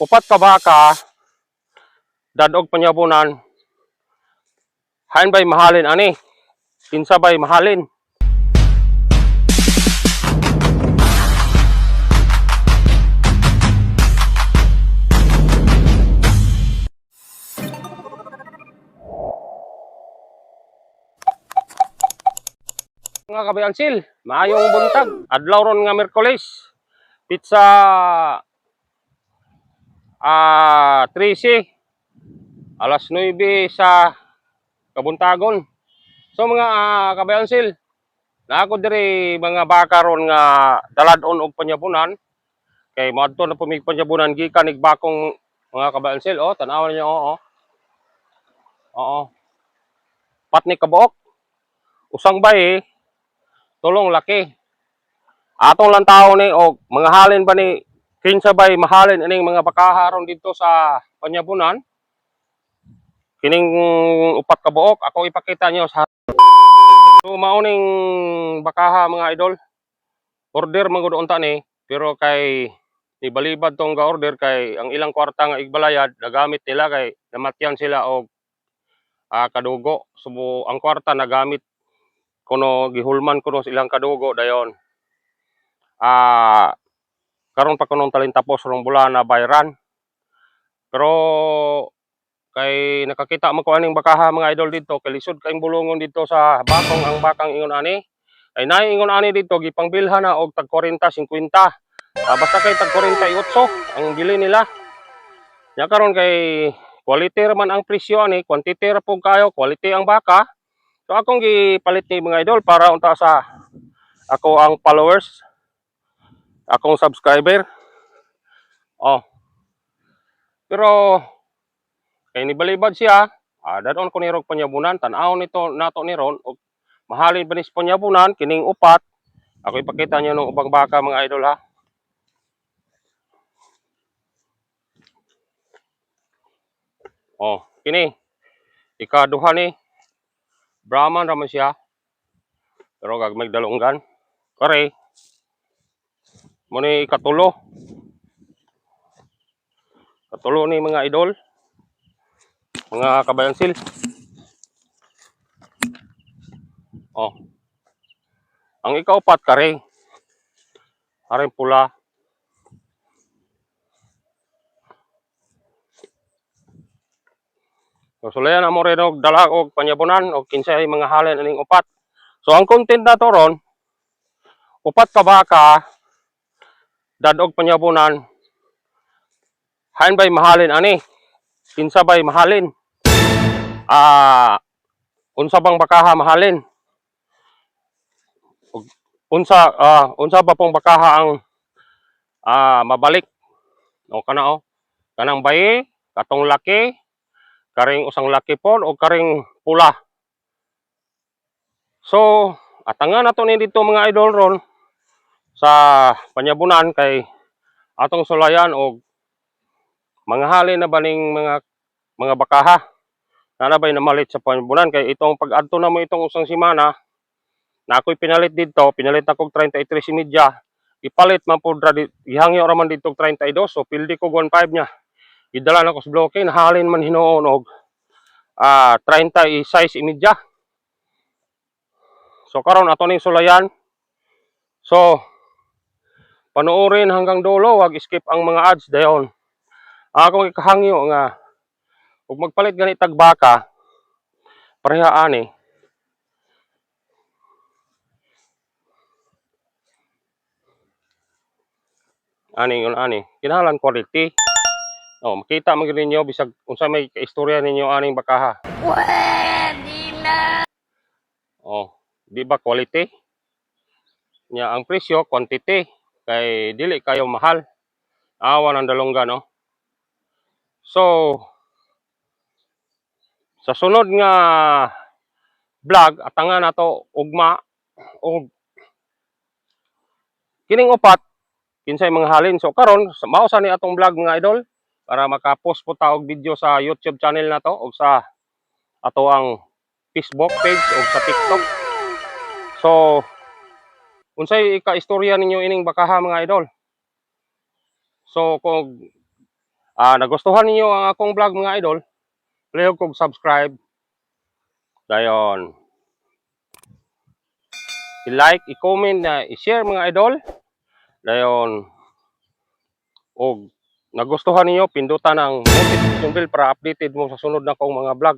Upat ka baka, dadog panyabunan, hain bay mahalin ani, kinsa bay mahalin. Mga kabayansil, maayong buntag, adlaw ron nga Miyerkules, pizza 13, alas 9 sa kabuntagon. So mga kabayansil, naako diri mga baka ron nga daladon og panyabunan, kay moadto na pumig panyabunan gikan ig bakong mga kabayansil. Oh, tan-aw niyo oh. Oo. Patni kabuok. Usang bay, tulong laki. Atong lang tao ni og mga halin ba ni kinsa bay mahalin ining mga bakaha ron dito sa panyabunan. Kining upat ka buok ako ipakita niyo sa so mauning bakaha mga idol. Order man gud unta ni pero kay ibalibad tong ga-order kay ang ilang kwarta nga igbalayad nagamit nila kay namatyan sila og kadugo. So ang kwarta nagamit kuno gihulman kuno silang kadugo dayon. Karon pa kunong talin tapos rong bulan na bayran. Pero kay nakakita man ko aning bakaha mga idol dito, kay lisod kaayong bulungon dito sa bakong ang bakang ingon ani. Ay nay ingon ani dito gipangbilhan na og tag 40 50. Basta kay tag 48 ang bili nila. Nya karon kay quality man ang presyo ani, quantity ra pug kayo, quality ang baka. So akong gipalit ni mga idol para unta sa ako ang followers, akong subscriber. Oh. Pero kay nibalibad siya, dadon ko ni rog panyabunan, tan-aw nito nato ni ron og mahalin ba ni panyabunan kining upat. Ako ipakita niyo ng ubang baka mga idol ha. Oh, kini ikaduha ni Brahman ra man siya. Pero gagmay dalunggan. Kare. Mo ni ikatulo. Katulo ni mga idol. Mga kabayansil. Oh. Ang ikaupat kare. Kare pula. So sulayan amo rin og dala og panyabunan og kinsay mga halin aning upat. So ang content nato ron upat ka baka dadog panyabunan hain bay mahalin ani. Kinsa bay mahalin? Unsa bang bakaha mahalin? Unsa ba pong bakaha ang mabalik? O kana o. Kanang bayi, katong laki, karing usang laki pod o karing pula. So, atangan nato ni dito mga idol ron sa panyabunan kay atong sulayan og mga halin na baning mga bakaha. Na bay namalit sa panyabunan kay itong pag-adto na mo itong usang semana na ako'y pinalit dito, pinalit ako 33 media. Ipalit man po, ihangyo raman dito 32, so pildi ko 1.5 niya. Idala na ko sa bloke, nahalin man hinoon og 36 media. So karon ato ning sulayan. So panoorin hanggang dulo, wag skip ang mga ads dayon. Akong ikahangyo nga ug magpalit gani tag baka pareha ani. Ani kinahanglan quality. Oh, makita man gid ninyo bisag unsa may kaistorya ninyo aning bakaha. Pwede na. Oh, di ba quality? Nya ang presyo quantity kay dili kayo mahal. Awa ng dalunggan no. So sa sunod nga vlog atangan nato ugma og kining upat kinsay mga halin. So karon mao sa ni atong vlog mga idol para maka-post po ta og video sa YouTube channel nato og sa ato ang Facebook page og sa TikTok. So unsay ika-istorya ninyo ining bakaha mga idol? So kung nagustuhan niyo ang akong vlog mga idol, please kog subscribe. Dayon, i-like, i-comment na i-share mga idol. Dayon, og nagustuhan niyo pindutan ang notification bell para updated mo sa sunod na kong mga vlog.